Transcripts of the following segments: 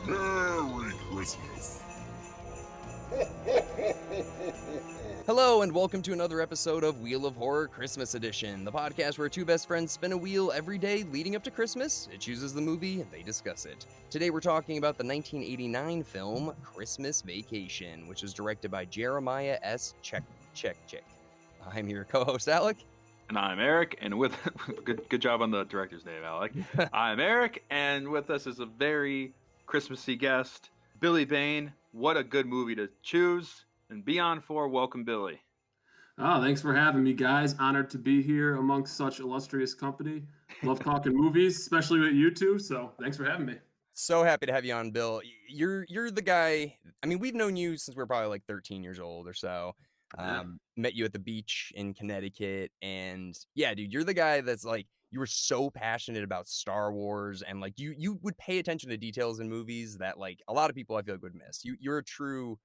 Merry Christmas. Hello and welcome to another episode of Wheel of Horror Christmas Edition, the podcast where two best friends spin a wheel every day leading up to Christmas. It chooses the movie and they discuss it. Today we're talking about the 1989 film Christmas Vacation, which was directed by Jeremiah S. Check. I'm your co-host Alec. And I'm Erik, and with good job on the director's name, Alec. I'm Erik, and with us is a very Christmassy guest, Billy Bayne. What a good movie to choose. And Beyond 4, welcome, Billy. Oh, thanks for having me, guys. Honored to be here amongst such illustrious company. Love talking movies, especially with you two. So thanks for having me. So happy to have you on, Bill. You're the guy. I mean, we've known you since we were probably like 13 years old or so. Met you at the beach in Connecticut, and yeah, dude, you're the guy that's like, you were so passionate about Star Wars, and like you would pay attention to details in movies that like a lot of people I feel like would miss. You're a true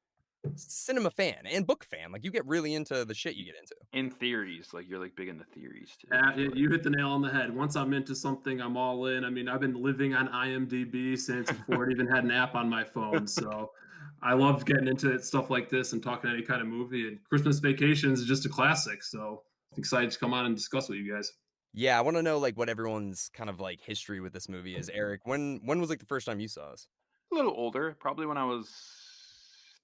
cinema fan and book fan. Like you get really into the shit you get into. In theories, like you're like big into theories too. You hit the nail on the head. Once I'm into something, I'm all in. I mean, I've been living on IMDb since before it even had an app on my phone. So I love getting into stuff like this and talking any kind of movie. And Christmas Vacations is just a classic. So excited to come on and discuss with you guys. Yeah, I want to know like what everyone's kind of like history with this movie is. Erik, when was like the first time you saw this? A little older, probably when I was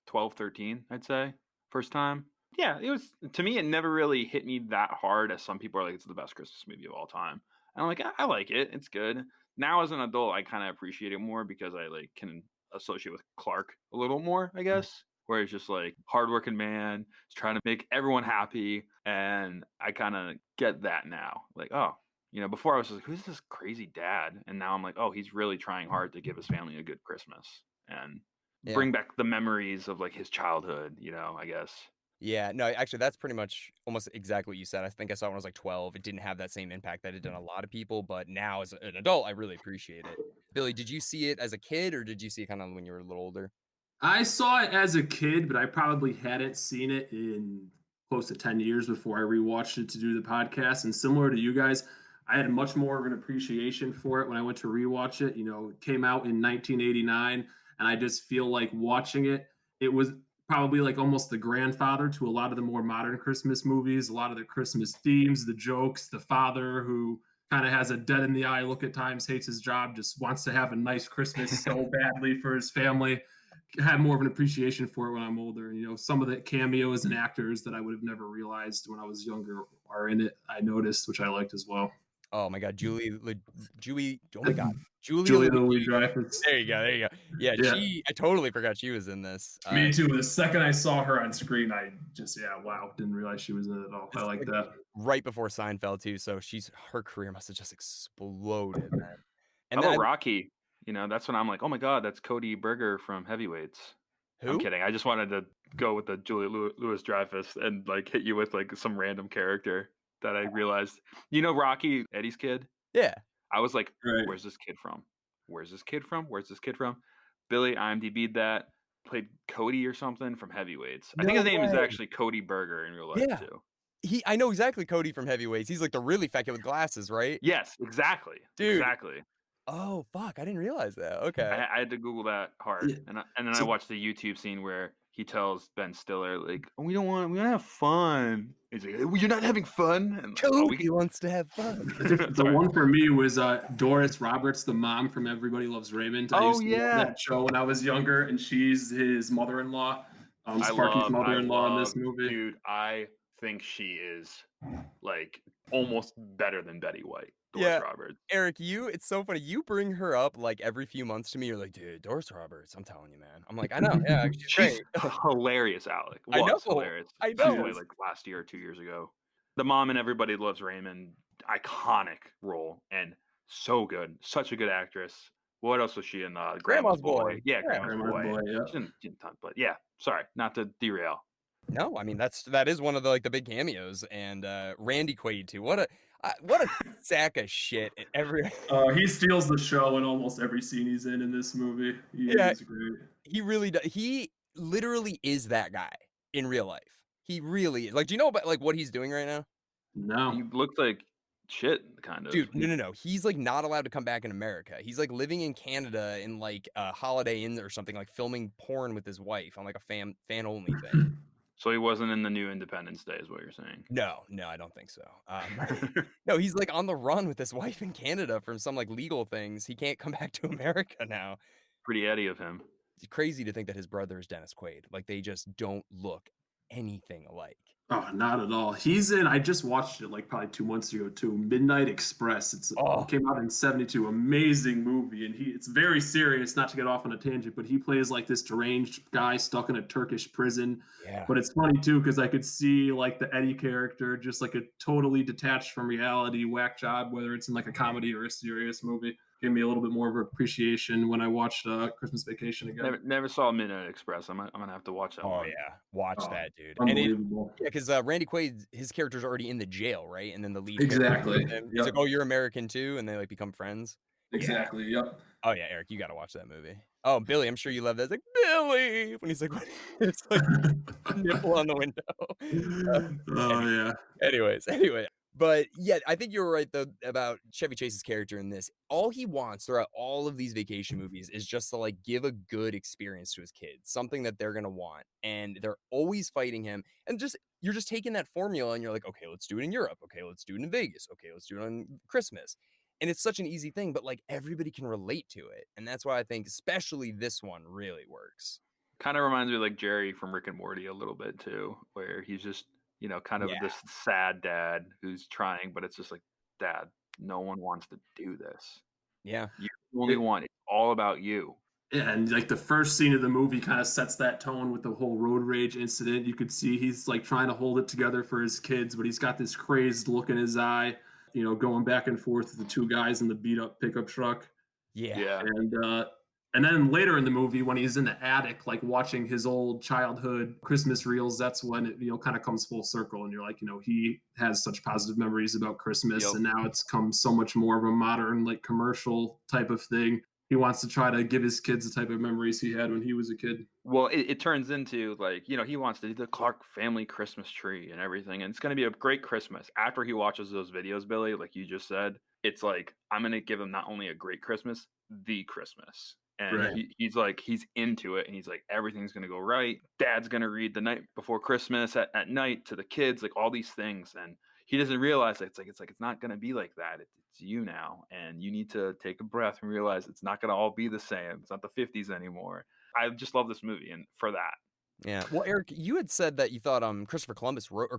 12, 13, I'd say. First time. Yeah, it was, to me, it never really hit me that hard as some people are like, it's the best Christmas movie of all time. And I'm like, I like it. It's good. Now as an adult, I kind of appreciate it more because I like can associate with Clark a little more, I guess. Where it's just like hardworking man, is trying to make everyone happy. And I kind of get that now. Like, oh, you know, before I was just like, who's this crazy dad? And now I'm like, oh, he's really trying hard to give his family a good Christmas and bring back the memories of like his childhood, you know, I guess. Yeah, no, actually, that's pretty much almost exactly what you said. I think I saw it when I was like 12. It didn't have that same impact that it did on a lot of people, but now as an adult, I really appreciate it. Billy, did you see it as a kid or did you see it kind of when you were a little older? I saw it as a kid, but I probably hadn't seen it in close to 10 years before I rewatched it to do the podcast. And similar to you guys, I had much more of an appreciation for it when I went to rewatch it. You know, it came out in 1989, and I just feel like watching it, it was probably like almost the grandfather to a lot of the more modern Christmas movies, a lot of the Christmas themes, the jokes, the father who kind of has a dead in the eye look at times, hates his job, just wants to have a nice Christmas so badly for his family. Had more of an appreciation for it when I'm older. You know, some of the cameos and actors that I would have never realized when I was younger are in it. I noticed, which I liked as well. Oh my God, Julie, oh my God, Julia Louis-Dreyfus. There you go. Yeah, I totally forgot she was in this. Me too. The second I saw her on screen, I just, wow, didn't realize she was in it at all. I like that. Right before Seinfeld too, so her career must have just exploded, man. And then Rocky, you know, that's when I'm like, oh my God, that's Cody Berger from Heavyweights. Who? I'm kidding. I just wanted to go with the Julia Louis-Dreyfus and like hit you with like some random character that I realized. You know Rocky, Eddie's kid? Yeah. I was like, Where's this kid from? Where's this kid from? Billy IMDb'd that. Played Cody or something from Heavyweights. I think his name is actually Cody Berger in real life too. I know exactly Cody from Heavyweights. He's like the really fat kid with glasses, right? Yes, exactly. Dude. Exactly. Oh fuck! I didn't realize that. Okay, I had to Google that hard, and then I watched the YouTube scene where he tells Ben Stiller like, "We don't have fun." He's like, "You're not having fun." And Cody wants to have fun. The one for me was Doris Roberts, the mom from Everybody Loves Raymond. I used to love that show when I was younger, and she's his mother-in-law, Sparky's mother-in-law in this movie. Dude, I think she is like almost better than Betty White. Doris Roberts. Erik, it's so funny. You bring her up like every few months to me. You're like, dude, Doris Roberts. I'm telling you, man. I'm like, I know. Yeah, she's hilarious, Alec. I know. Hilarious. I know. Like last year or 2 years ago. The mom in Everybody Loves Raymond, iconic role and so good. Such a good actress. What else was she in? Grandma's Boy. Yeah, Grandma's Boy. Yeah. She didn't ton, but yeah. Sorry, not to derail. No, I mean that is one of the big cameos, and Randy Quaid too. What a sack of shit. He steals the show in almost every scene he's in this movie. He's great. He really does. He literally is that guy in real life. He really is. Like, do you know about like what he's doing right now? No. He looked like shit, kind of. Dude, no. He's like not allowed to come back in America. He's like living in Canada in like a Holiday Inn or something, like filming porn with his wife on like a fan only thing. So he wasn't in the new Independence Day, is what you're saying? No, I don't think so. No, he's like on the run with his wife in Canada from some like legal things. He can't come back to America now. Pretty Eddie of him. It's crazy to think that his brother is Dennis Quaid. Like they just don't look anything alike. Oh, not at all. He's in. I just watched it like probably 2 months ago too. Midnight Express. It came out in '72. Amazing movie, and it's very serious. Not to get off on a tangent, but he plays like this deranged guy stuck in a Turkish prison. Yeah. But it's funny too because I could see like the Eddie character, just like a totally detached from reality whack job, whether it's in like a comedy or a serious movie. Gave me a little bit more of appreciation when I watched Christmas Vacation again. Never saw Midnight Express. I'm gonna have to watch that one. Oh yeah, watch that, dude. Unbelievable. And because Randy Quaid, his character's already in the jail, right? And then the lead Exactly. He's like, "Oh, you're American too," and they like become friends. Exactly. Yeah. Yep. Oh yeah, Eric, you got to watch that movie. Oh, Billy, I'm sure you love that. It's like Billy when he's like, it's like nipple on the window. Yeah. Anyway. But yeah, I think you're right though about Chevy Chase's character in this. All he wants throughout all of these vacation movies is just to like give a good experience to his kids, something that they're gonna want, and they're always fighting him. And you're just taking that formula and you're like, okay, let's do it in Europe. Okay, let's do it in Vegas. Okay, let's do it on Christmas. And it's such an easy thing, but like everybody can relate to it, and that's why I think especially this one really works. Kind of reminds me of like Jerry from Rick and Morty a little bit too, where he's just kind of this sad dad who's trying, but it's just like, Dad, no one wants to do this. Yeah, you're the only one. It's all about you. Yeah, and like the first scene of the movie kind of sets that tone with the whole road rage incident. You could see he's like trying to hold it together for his kids, but he's got this crazed look in his eye. Going back and forth with the two guys in the beat up pickup truck. Yeah. And then later in the movie, when he's in the attic, like watching his old childhood Christmas reels, that's when it kind of comes full circle. And you're like, he has such positive memories about Christmas. Yep. And now it's come so much more of a modern, like commercial type of thing. He wants to try to give his kids the type of memories he had when he was a kid. Well, it turns into like, he wants to do the Clark family Christmas tree and everything. And it's going to be a great Christmas. After he watches those videos, Billy, like you just said, it's like, I'm going to give him not only a great Christmas, the Christmas. And right. he's into it. And he's like, everything's going to go right. Dad's going to read the night before Christmas at night to the kids, like all these things. And he doesn't realize it's not going to be like that. It's you now. And you need to take a breath and realize it's not going to all be the same. It's not the 50s anymore. I just love this movie. And for that. Yeah. Well, Eric, you had said that you thought Chris Columbus wrote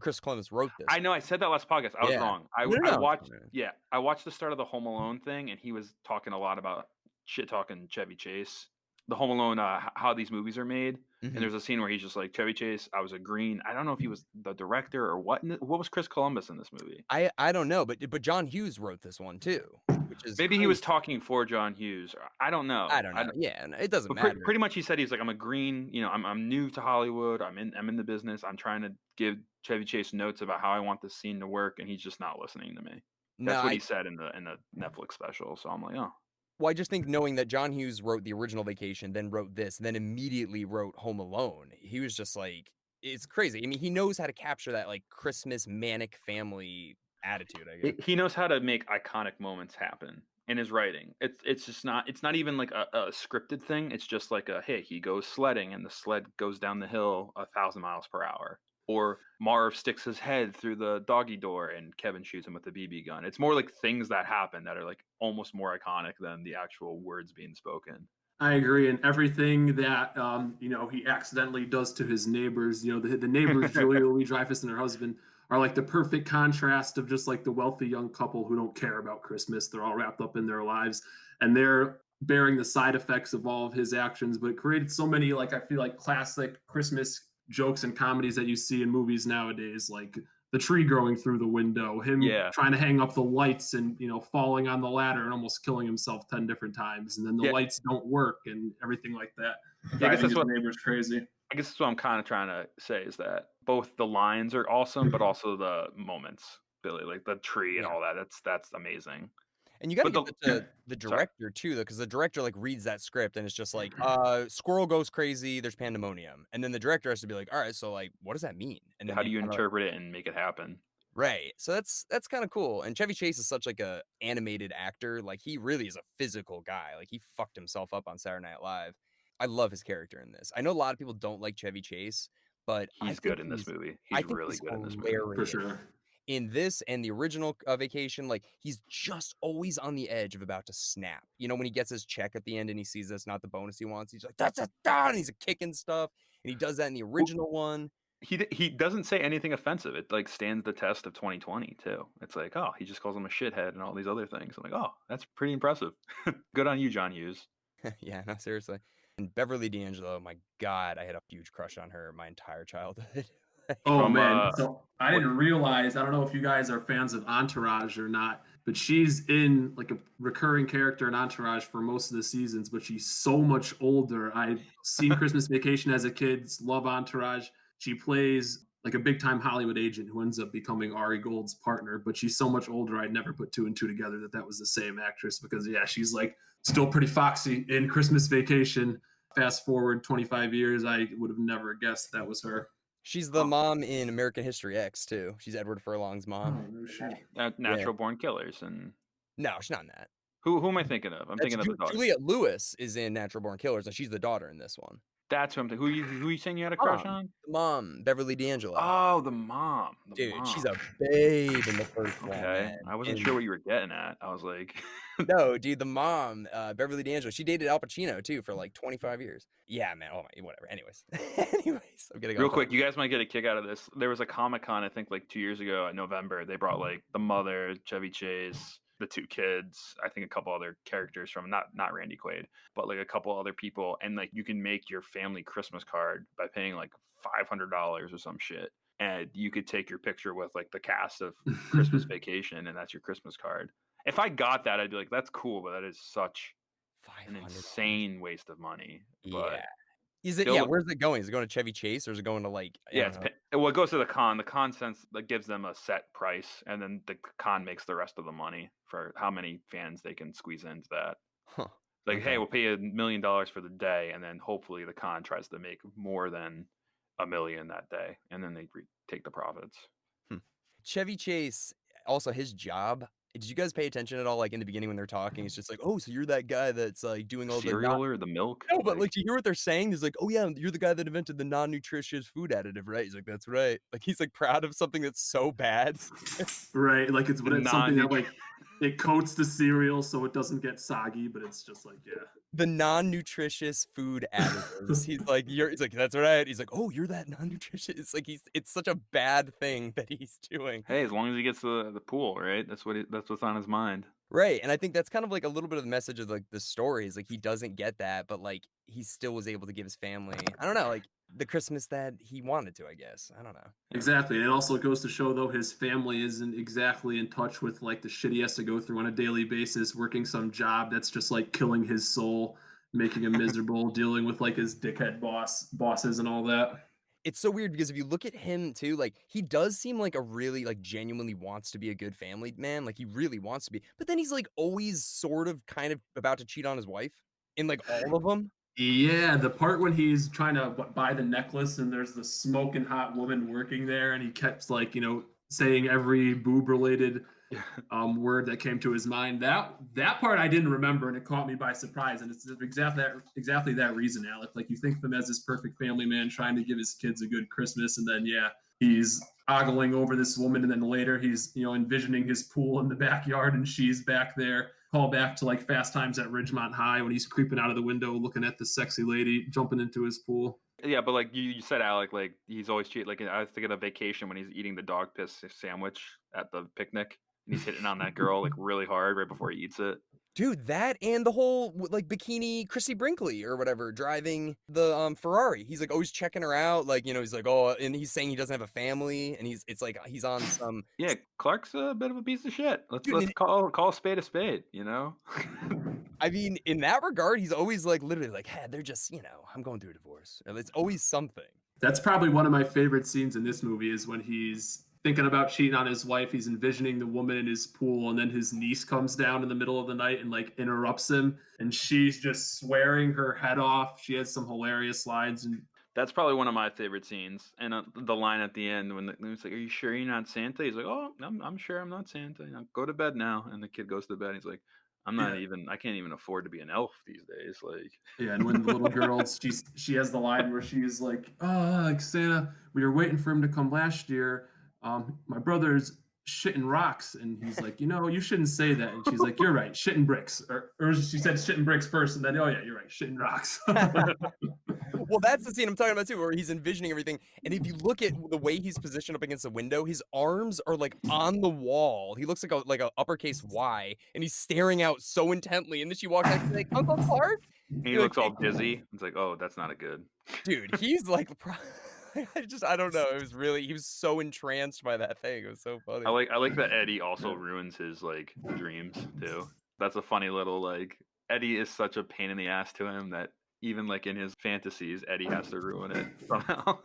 this. I know. I said that last podcast. I was wrong. I watched the start of the Home Alone thing, and he was talking a lot about shit talking Chevy Chase. The Home Alone, how these movies are made. Mm-hmm. And there's a scene where he's just like, Chevy Chase, I was agreeing. I don't know if he was the director or what. What was Chris Columbus in this movie? I don't know, but John Hughes wrote this one too. Which is maybe crazy. He was talking for John Hughes. I don't know. Yeah, it doesn't matter. Pretty much, he said he's like, I'm agreeing. I'm new to Hollywood. I'm in the business. I'm trying to give Chevy Chase notes about how I want this scene to work, and he's just not listening to me. That's what he said in the Netflix special. So I'm like, oh. Well, I just think knowing that John Hughes wrote the original Vacation, then wrote this, then immediately wrote Home Alone, he was just like, it's crazy. I mean, he knows how to capture that like Christmas manic family attitude, I guess. He knows how to make iconic moments happen in his writing. It's not even like a scripted thing. It's just like hey, he goes sledding and the sled goes down the hill 1,000 miles per hour. Or Marv sticks his head through the doggy door and Kevin shoots him with a BB gun. It's more like things that happen that are like almost more iconic than the actual words being spoken. I agree. And everything that, he accidentally does to his neighbors, the neighbors, Julia Louis-Dreyfus and her husband, are like the perfect contrast of just like the wealthy young couple who don't care about Christmas. They're all wrapped up in their lives and they're bearing the side effects of all of his actions, but it created so many, like, I feel like classic Christmas jokes and comedies that you see in movies nowadays, like the tree growing through the window, him trying to hang up the lights and falling on the ladder and almost killing himself 10 different times, and then the lights don't work and everything like that. I guess that's what neighbor's crazy. I guess that's what I'm kind of trying to say is that both the lines are awesome, but also the moments, Billy, like the tree and all that. That's amazing. And you got to give it to the director too, though, because the director like reads that script and it's just like, squirrel goes crazy, there's pandemonium, and then the director has to be like, all right, so like, what does that mean? And then how do you interpret it and make it happen? Right. So that's kind of cool. And Chevy Chase is such like a animated actor. Like he really is a physical guy. Like he fucked himself up on Saturday Night Live. I love his character in this. I know a lot of people don't like Chevy Chase, but He's good in this movie. I He's think really he's good in this movie. hilarious For sure. in this and the original Vacation. Like he's just always on the edge of about to snap. You know, when he gets his check at the end and he sees that's not the bonus he wants, he's like, that's a down. And he's kicking stuff. And he does that in the original one. He doesn't say anything offensive. It like stands the test of 2020 too. It's like, oh, he just calls him a shithead and all these other things. I'm like, oh, that's pretty impressive. Good on you, John Hughes. Yeah, no, seriously. And Beverly D'Angelo, my God, I had a huge crush on her my entire childhood. Oh From, man, so I didn't realize. I don't know if you guys are fans of Entourage or not, but she's in like a recurring character in Entourage for most of the seasons. But she's so much older. I've seen Christmas Vacation as a kid. Love Entourage. She plays like a big time Hollywood agent who ends up becoming Ari Gold's partner. But she's so much older. I'd never put two and two together that was the same actress because yeah, she's like still pretty foxy in Christmas Vacation. Fast forward 25 years, I would have never guessed that was her. She's the mom in American History X too. She's Edward Furlong's mom. Oh, no shit. Natural Born Killers. And No, she's not in that. who am I thinking of? I'm thinking of the daughter. Juliette Lewis is in Natural Born Killers, and she's the daughter in this one. That's who I'm thinking. Who you saying you had a crush on? The mom, Beverly D'Angelo. Oh, the mom. Dude, she's a babe in the first one. Okay. Man. I wasn't sure what you were getting at. I was like, No, dude, the mom, Beverly D'Angelo, she dated Al Pacino too for like 25 years. Yeah, man. Oh my, whatever. Anyways, I'm gonna go. real quick, you guys might get a kick out of this. There was a Comic-Con, I think like 2 years ago in November. They brought like the mother, Chevy Chase, the two kids, I think a couple other characters from not Randy Quaid, but like a couple other people, and like you can make your family Christmas card by paying like $500 or some shit, and you could take your picture with like the cast of Christmas Vacation, and that's your Christmas card. If I got that, I'd be like, that's cool, but that is such an insane waste of money. But yeah. Is it? Yeah. Where's it going? Is it going to Chevy Chase or is it going to like? Yeah, well, it goes to the con. The con sense that gives them a set price, and then the con makes the rest of the money for how many fans they can squeeze into that. Huh. Like, hey, we'll pay you $1 million for the day, and then hopefully the con tries to make more than $1 million that day, and then they take the profits. Chevy Chase, also his job. Did you guys pay attention at all? Like in the beginning when they're talking, it's just like, oh, so you're that guy that's like doing all cereal or the milk? No, but like, you hear what they're saying? He's like, oh yeah, you're the guy that invented the non-nutritious food additive, right? He's like, that's right. Like he's like proud of something that's so bad. Right, like it's something that like it coats the cereal so it doesn't get soggy, but it's just like, yeah. The non-nutritious food additives. He's like, that's right. He's like, oh, you're that non-nutritious. It's like it's such a bad thing that he's doing. Hey, as long as he gets the pool, right? That's what's on his mind. Right. And I think that's kind of like a little bit of the message of like the story is like he doesn't get that, but like he still was able to give his family, I don't know, like the Christmas that he wanted to, I guess. I don't know. Exactly. And it also goes to show though his family isn't exactly in touch with like the shit he has to go through on a daily basis, working some job that's just like killing his soul, making him miserable, dealing with like his dickhead bosses and all that. It's so weird because if you look at him too, like he does seem like a really like genuinely wants to be a good family man. Like he really wants to be, but then he's like always sort of kind of about to cheat on his wife in like all of them. Yeah, the part when he's trying to buy the necklace and there's the smoking hot woman working there and he kept like, saying every boob related word that came to his mind. That part I didn't remember and it caught me by surprise. And it's exactly that reason, Alec. Like you think of him as this perfect family man trying to give his kids a good Christmas, and then he's ogling over this woman, and then later he's envisioning his pool in the backyard and she's back there. Call back to like Fast Times at Ridgemont High when he's creeping out of the window looking at the sexy lady jumping into his pool. Yeah, but like you said, Alec, like he's always cheating. Like I was thinking of Vacation when he's eating the dog piss sandwich at the picnic and he's hitting on that girl like really hard right before he eats it. Dude, that and the whole like bikini Chrissy Brinkley or whatever driving the Ferrari. He's like always checking her out. Like, he's like, oh, and he's saying he doesn't have a family, and it's like he's on some. Yeah, Clark's a bit of a piece of shit. Let's call a spade a spade. I mean, in that regard, he's always like literally like, hey, they're just I'm going through a divorce. It's always something. That's probably one of my favorite scenes in this movie is when he's thinking about cheating on his wife. He's envisioning the woman in his pool, and then his niece comes down in the middle of the night and like interrupts him, and she's just swearing her head off. She has some hilarious lines, and That's probably one of my favorite scenes. And the line at the end when it's like, "Are you sure you're not Santa?" He's like, "Oh, I'm sure I'm not Santa. You know, go to bed now." And the kid goes to bed. He's like, I can't even afford to be an elf these days." Like, Yeah, and when the little girl, she has the line where she's like, "Oh, like Santa, we were waiting for him to come last year. My brother's shitting rocks," and he's like, you shouldn't say that." And she's like, "You're right, shitting bricks," or she said shitting bricks first, and then, "Oh yeah, you're right, shitting rocks." Well, that's the scene I'm talking about too, where he's envisioning everything. And if you look at the way he's positioned up against the window, his arms are like on the wall. He looks like a uppercase Y, and he's staring out so intently. And then she walks out and she's like, "Uncle Clark?" and he You're like, looks all dizzy. It's like, "Oh, that's not a good." dude, he's like, I don't know. It was really, he was so entranced by that thing. It was so funny. I like that Eddie also ruins his like dreams too. That's a funny little like Eddie is such a pain in the ass to him that even like in his fantasies, Eddie has to ruin it somehow.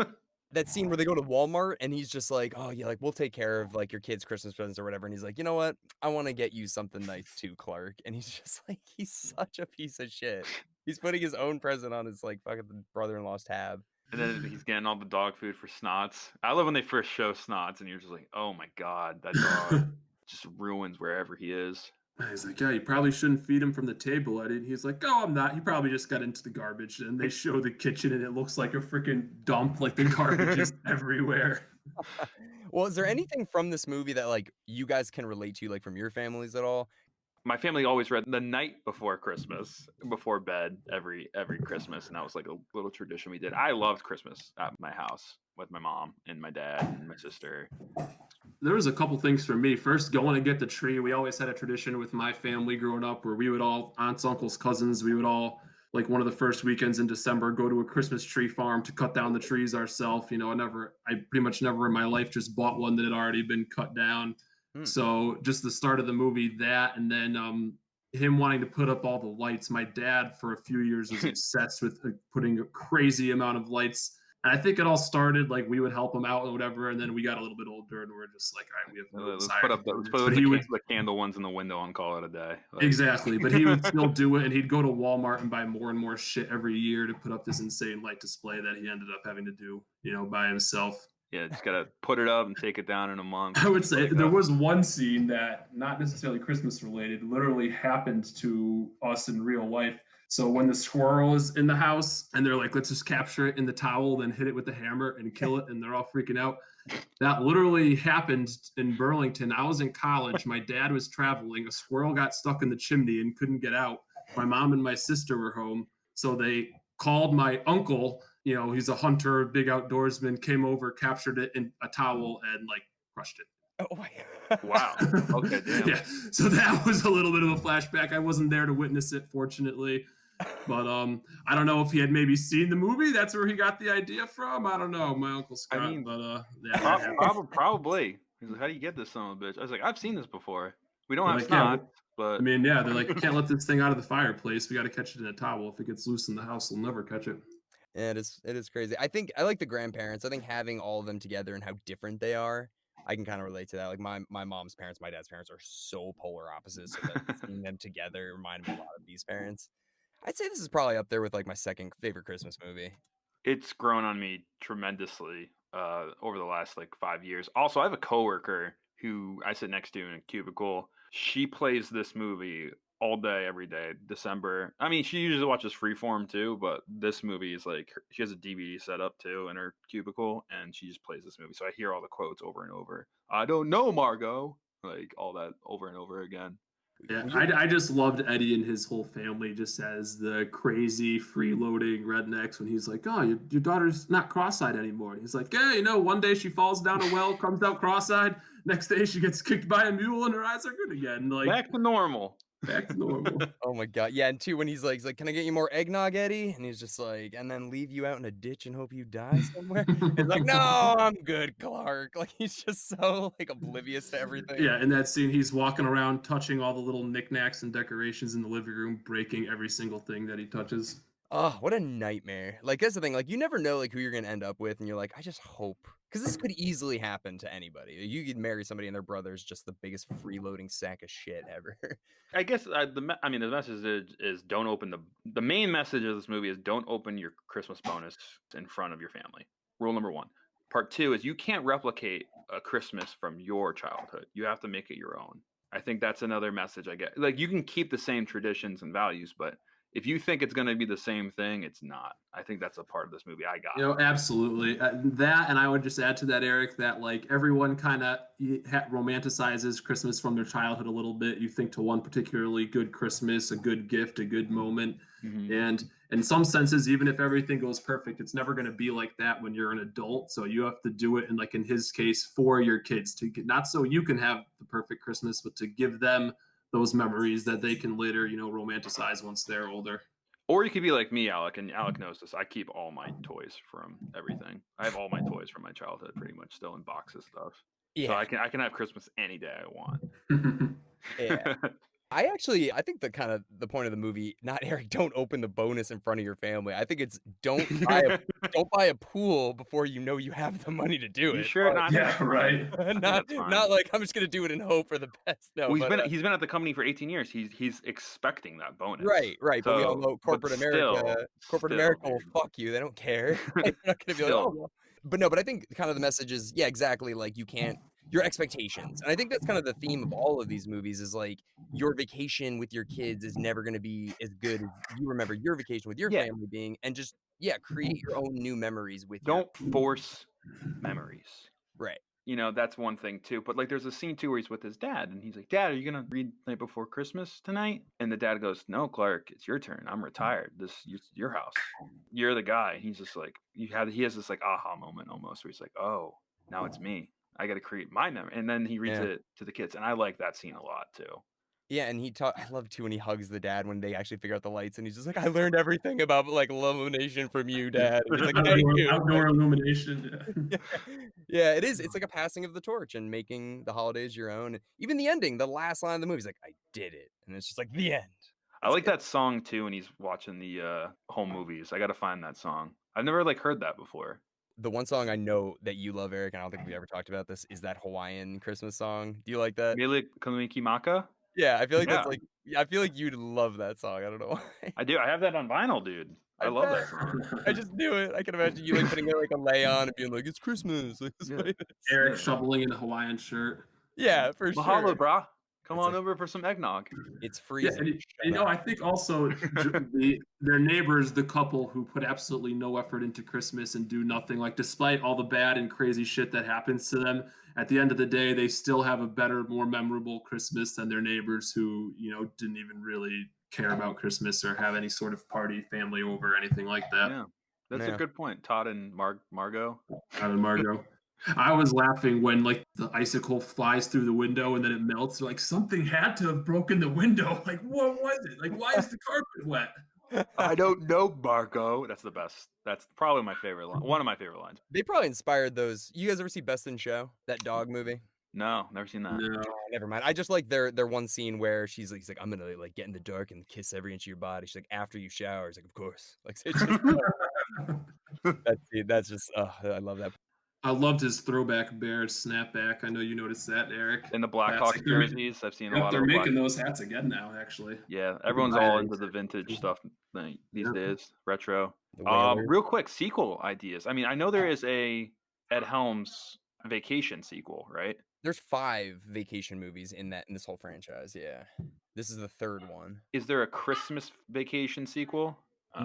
That scene where they go to Walmart and he's just like, "Oh yeah, like we'll take care of like your kids' Christmas presents or whatever." And he's like, "You know what? I want to get you something nice too, Clark." And he's just like, he's such a piece of shit. He's putting his own present on his like fucking brother-in-law's tab. And then he's getting all the dog food for Snots. I love when they first show Snots and you're just like, "Oh my god, that dog just ruins wherever he is." He's like, "Yeah, you probably shouldn't feed him from the table, Eddie." And he's like, "Oh, I'm not. He probably just got into the garbage." And they show the kitchen, and it looks like a freaking dump. Like the garbage is everywhere. Well, is there anything from this movie that like you guys can relate to, like from your families at all? My family always read the night before Christmas, before bed, every Christmas, and that was like a little tradition we did. I loved Christmas at my house with my mom and my dad and my sister. There was a couple things for me. First, going to get the tree. We always had a tradition with my family growing up where we would all, aunts, uncles, cousins, we would all, like one of the first weekends in December, go to a Christmas tree farm to cut down the trees ourselves. I pretty much never in my life just bought one that had already been cut down. So just the start of the movie, that, and then him wanting to put up all the lights. My dad, for a few years, was obsessed with putting a crazy amount of lights. And I think it all started like we would help him out and whatever, and then we got a little bit older and we're just like, all right, we have no Let's desire put to up do the, this. But the candle ones in the window and call it a day. Like, exactly, but he would still do it, and he'd go to Walmart and buy more and more shit every year to put up this insane light display that he ended up having to do, by himself. yeah, just gotta put it up and take it down in a month. I would say there was one scene that, not necessarily Christmas related, literally happened to us in real life. So when the squirrel is in the house and they're like, "Let's just capture it in the towel, then hit it with the hammer and kill it," and they're all freaking out. That literally happened in Burlington. I was in college. My dad was traveling. A squirrel got stuck in the chimney and couldn't get out. My mom and my sister were home. So they called my uncle. He's a hunter, big outdoorsman, came over, captured it in a towel, and like crushed it. Oh my God. Wow. Okay, damn. Yeah. So that was a little bit of a flashback. I wasn't there to witness it, fortunately. But I don't know if he had maybe seen the movie. That's where he got the idea from. I don't know, my Uncle Scott. I mean, but yeah, probably. He's like, "How do you get this son of a bitch?" I was like, "I've seen this before. We don't have like, snot, but I mean, yeah, they're like, "You can't let this thing out of the fireplace. We got to catch it in a towel. If it gets loose in the house, we'll never catch it." Yeah, it is crazy. I think I like the grandparents. I think having all of them together and how different they are, I can kind of relate to that. Like my mom's parents, my dad's parents are so polar opposites. So that seeing them together reminded me a lot of these parents. I'd say this is probably up there with like my second favorite Christmas movie. it's grown on me tremendously over the last like 5 years. Also, I have a coworker who I sit next to in a cubicle. She plays this movie all day, every day. December. I mean, she usually watches Freeform too, but this movie is like she has a DVD set up too in her cubicle, and she just plays this movie. So I hear all the quotes over and over. "I don't know, Margot," like all that over and over again. Yeah, I just loved Eddie and his whole family just as the crazy freeloading rednecks when he's like, "Oh, your daughter's not cross-eyed anymore." And he's like, "Yeah, one day she falls down a well, comes out cross-eyed. Next day she gets kicked by a mule and her eyes are good again." Like Back to normal. back to normal. Oh my God. Yeah. And two, when he's like, "Can I get you more eggnog, Eddie?" And he's just like, "And then leave you out in a ditch and hope you die somewhere." It's like, "No, I'm good, Clark." Like he's just so like oblivious to everything. Yeah, in that scene, he's walking around touching all the little knickknacks and decorations in the living room, breaking every single thing that he touches. Oh, what a nightmare. Like, that's the thing. Like, you never know, like, who you're going to end up with. And you're like, I just hope. Because this could easily happen to anybody. You could marry somebody and their brother's just the biggest freeloading sack of shit ever. I guess the message is don't open the main message of this movie is don't open your Christmas bonus in front of your family. Rule number 1. Part 2 is you can't replicate a Christmas from your childhood. You have to make it your own. I think that's another message I get. Like, you can keep the same traditions and values, but if you think it's going to be the same thing, it's not. I think that's a part of this movie I got. You know, absolutely. That, and I would just add to that, Eric, that like everyone kind of romanticizes Christmas from their childhood a little bit. You think to one particularly good Christmas, a good gift, a good moment. Mm-hmm. And in some senses, even if everything goes perfect, it's never going to be like that when you're an adult. So you have to do it, and like in his case, for your kids, to get, not so you can have the perfect Christmas, but to give them those memories that they can later, you know, romanticize once they're older. Or you could be like me, Alec, and Alec knows this. I keep all my toys from everything. I have all my toys from my childhood pretty much still in boxes stuff. Yeah. So I can have Christmas any day I want. Yeah. I think the point of the movie, not Eric, don't open the bonus in front of your family. I think it's don't buy a pool before you know you have the money to do it. You sure? But, Yeah, right. not like I'm just gonna do it and hope for the best. No, well, he's been at the company for 18 years. He's expecting that bonus. Right. So, but we all know corporate America will fuck you. They don't care. They're not gonna be like, oh, well. But I think kind of the message is, yeah, exactly. Like you can't. Your expectations. And I think that's kind of the theme of all of these movies is like your vacation with your kids is never going to be as good as you remember your vacation with your family being, and just, create your own new memories with Don't force memories. Right. You know, that's one thing too. But like there's a scene too where he's with his dad and he's like, Dad, are you going to read Night Before Christmas tonight? And the dad goes, No, Clark, it's your turn. I'm retired. This is your house. You're the guy. And he's just like, he has this like aha moment almost where he's like, oh, now it's me. I got to create my memory. And then he reads it to the kids. And I like that scene a lot too. Yeah, and I love too when he hugs the dad when they actually figure out the lights, and he's just like, I learned everything about like illumination from you, Dad. And he's like, outdoor illumination. Yeah, it is. It's like a passing of the torch and making the holidays your own. Even the ending, the last line of the movie is like, I did it. And it's just like the end. I like that song too when he's watching the home movies. I got to find that song. I've never like heard that before. The one song I know that you love, Eric, and I don't think we ever talked about this, is that Hawaiian Christmas song. Do you like that? Mele Kalikimaka? Yeah, I feel like that's like, I feel like you'd love that song. I don't know why. I do. I have that on vinyl, dude. I love that song. I just knew it. I can imagine you like putting it like a lay on and being like, it's Christmas. Like, Eric shoveling in a Hawaiian shirt. Yeah, for sure. Mahalo, brah. Come It's on over for some eggnog. It's freezing. Yeah, you know, I think also their neighbors, the couple who put absolutely no effort into Christmas and do nothing, like despite all the bad and crazy shit that happens to them, at the end of the day, they still have a better, more memorable Christmas than their neighbors who, you know, didn't even really care about Christmas or have any sort of party, family over, anything like that. Yeah, that's a good point. Todd and Margot. Todd and Margot. I was laughing when like the icicle flies through the window and then it melts. Like something had to have broken the window. Like what was it? Like why is the carpet wet? I don't know, Margot. That's the best. That's probably my favorite line. One of my favorite lines. They probably inspired those. You guys ever see Best in Show? That dog movie? No, never seen that. No. Never mind. I just like their one scene where he's like, I'm gonna like get in the dark and kiss every inch of your body. She's like, after you shower. He's like, of course. Like it's just that's just I love that. I loved his throwback bear snapback. I know you noticed that, Eric. And the Blackhawks jerseys. I've seen a lot of They're making those hats again now, actually. Yeah, everyone's all into the vintage stuff these days. Retro. Real quick, sequel ideas. I mean, I know there is a Ed Helms vacation sequel, right? There's 5 vacation movies in this whole franchise. Yeah, this is the 3rd one. Is there a Christmas vacation sequel?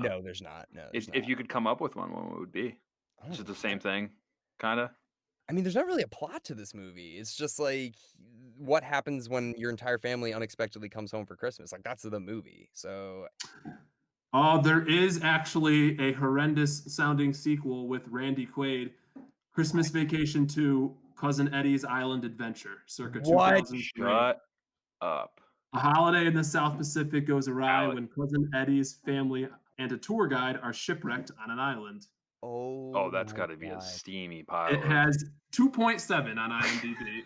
No, there's not. No. If you could come up with one, what would it be? It's just the same thing, kind of. I mean, there's not really a plot to this movie. It's just like what happens when your entire family unexpectedly comes home for Christmas. Like that's the movie. So. There is actually a horrendous sounding sequel with Randy Quaid, Christmas Vacation 2, Cousin Eddie's Island Adventure, circa 2003. Shut up. A holiday in the South Pacific goes awry when Cousin Eddie's family and a tour guide are shipwrecked on an island. Oh, that's got to be a steamy pile. It has 2.7 on IMDb.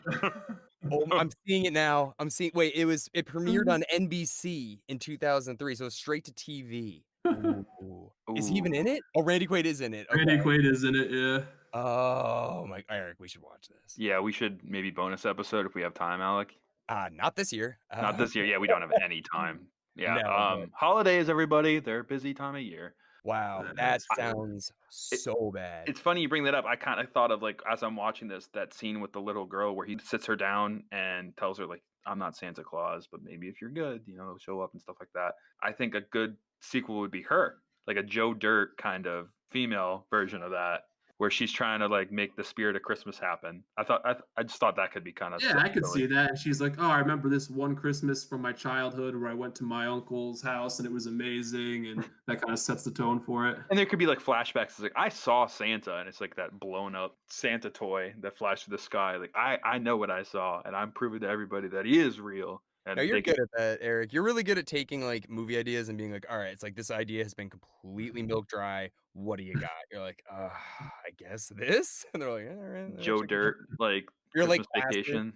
I'm seeing it now. Wait, it premiered on NBC in 2003, so straight to TV. Ooh. Is he even Ooh. in it? Oh, Randy Quaid is in it. Randy Okay. Quaid is in it, yeah. Oh my, Eric, we should watch this. Yeah, we should maybe bonus episode if we have time, Alec. Not this year. Not this year. Yeah, we don't have any time. Yeah. No, but- Holidays, everybody. They're a busy time of year. Wow, that That's true. sounds so bad. It's funny you bring that up. I kind of thought of like as I'm watching this, that scene with the little girl where he sits her down and tells her like, "I'm not Santa Claus, but maybe if you're good, show up and stuff like that." I think a good sequel would be her, like a Joe Dirt kind of female version of that, where she's trying to like make the spirit of Christmas happen. I just thought that could be kind of Yeah, I could see that. And she's like, "Oh, I remember this one Christmas from my childhood where I went to my uncle's house and it was amazing," and that kind of sets the tone for it. And there could be like flashbacks. It's like I saw Santa, and it's like that blown up Santa toy that flashed through the sky. Like I know what I saw, and I'm proving to everybody that he is real. And No, you're they good could, at that, Eric. You're really good at taking like movie ideas and being like, all right, it's like this idea has been completely milk dry. What do you got? You're like, I guess this. And they're like, all right. Joe Dirt, like You're like Christmas Vacation,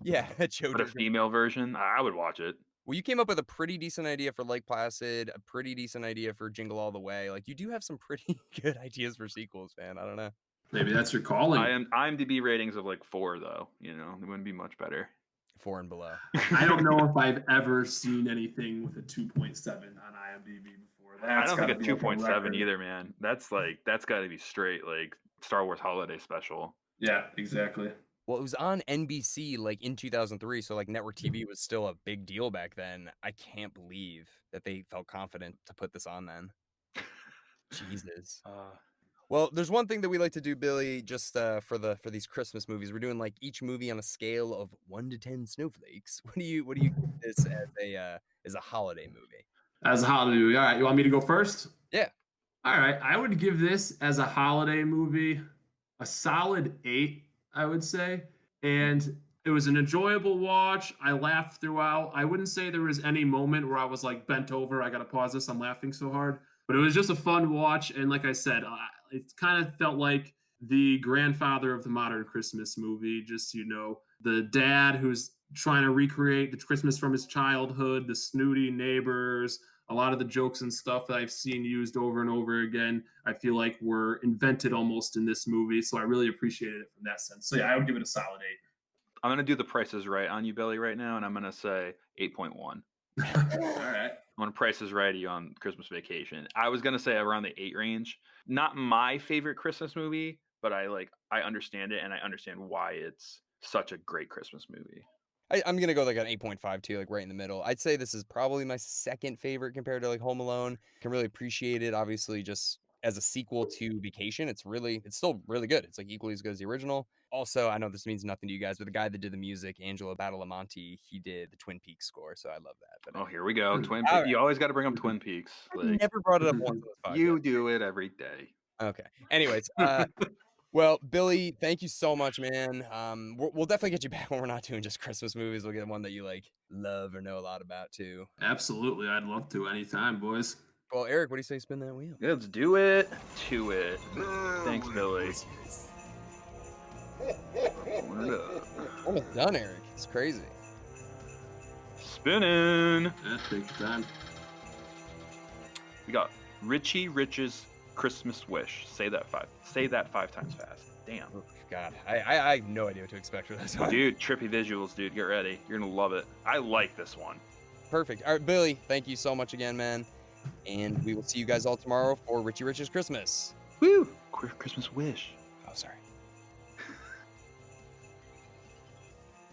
Yeah, Joe but a Dirt. female version. I would watch it. Well, you came up with a pretty decent idea for Lake Placid, a pretty decent idea for Jingle All the Way. Like you do have some pretty good ideas for sequels, man. I don't know. Maybe that's your calling. IMDb ratings of like 4 though. It wouldn't be much better. 4 and below. I don't know if I've ever seen anything with a 2.7 on IMDb before. I don't think a gotta be like 2.7 record. either, man. That's got to be straight like Star Wars Holiday Special. Yeah, exactly. Well, it was on NBC like in 2003, so like network TV was still a big deal back then. I can't believe that they felt confident to put this on then. Jesus. Well, there's one thing that we like to do, Billy, just for these Christmas movies. We're doing like each movie on a scale of 1 to 10 snowflakes. What do you give this as a holiday movie? As a holiday movie. All right, you want me to go first? Yeah. All right, I would give this as a holiday movie a solid 8, I would say. And it was an enjoyable watch. I laughed throughout. I wouldn't say there was any moment where I was like bent over. I got to pause this. I'm laughing so hard. But it was just a fun watch. And like I said, it kind of felt like the grandfather of the modern Christmas movie. Just, the dad who's trying to recreate the Christmas from his childhood, the snooty neighbors, a lot of the jokes and stuff that I've seen used over and over again, I feel like were invented almost in this movie. So I really appreciated it from that sense. So yeah, I would give it a solid 8. I'm going to do the prices right on you, Billy, right now, and I'm going to say 8.1. All right. I want to Price is Right you on Christmas Vacation. I was going to say around the 8 range. Not my favorite Christmas movie, but I understand it, and I understand why it's such a great Christmas movie. I'm going to go like an 8.5 too, like right in the middle. I'd say this is probably my second favorite compared to like Home Alone. Can really appreciate it. Obviously, just as a sequel to Vacation, it's still really good. It's like equally as good as the original. Also, I know this means nothing to you guys, but the guy that did the music, Angelo Badalamenti, he did the Twin Peaks score, so I love that. But Here we go. Twin All Peaks. right. You always got to bring up Twin Peaks. I never brought it up once on this podcast. You do it every day. Okay. Anyways, well, Billy, thank you so much, man. We'll definitely get you back when we're not doing just Christmas movies. We'll get one that you like love or know a lot about too. Absolutely. I'd love to anytime, boys. Well, Eric, what do you say? Spin that wheel. Let's do it to it. Thanks, Billy. Almost done, Eric. It's crazy. Spinning. Yeah, take your time. We got Richie Rich's Christmas Wish. Say that 5 times fast. Damn. Oh, God, I have no idea what to expect for this one. Dude, trippy visuals, dude. Get ready. You're going to love it. I like this one. Perfect. All right, Billy, thank you so much again, man. And we will see you guys all tomorrow for Richie Rich's Christmas. Woo! Christmas Wish.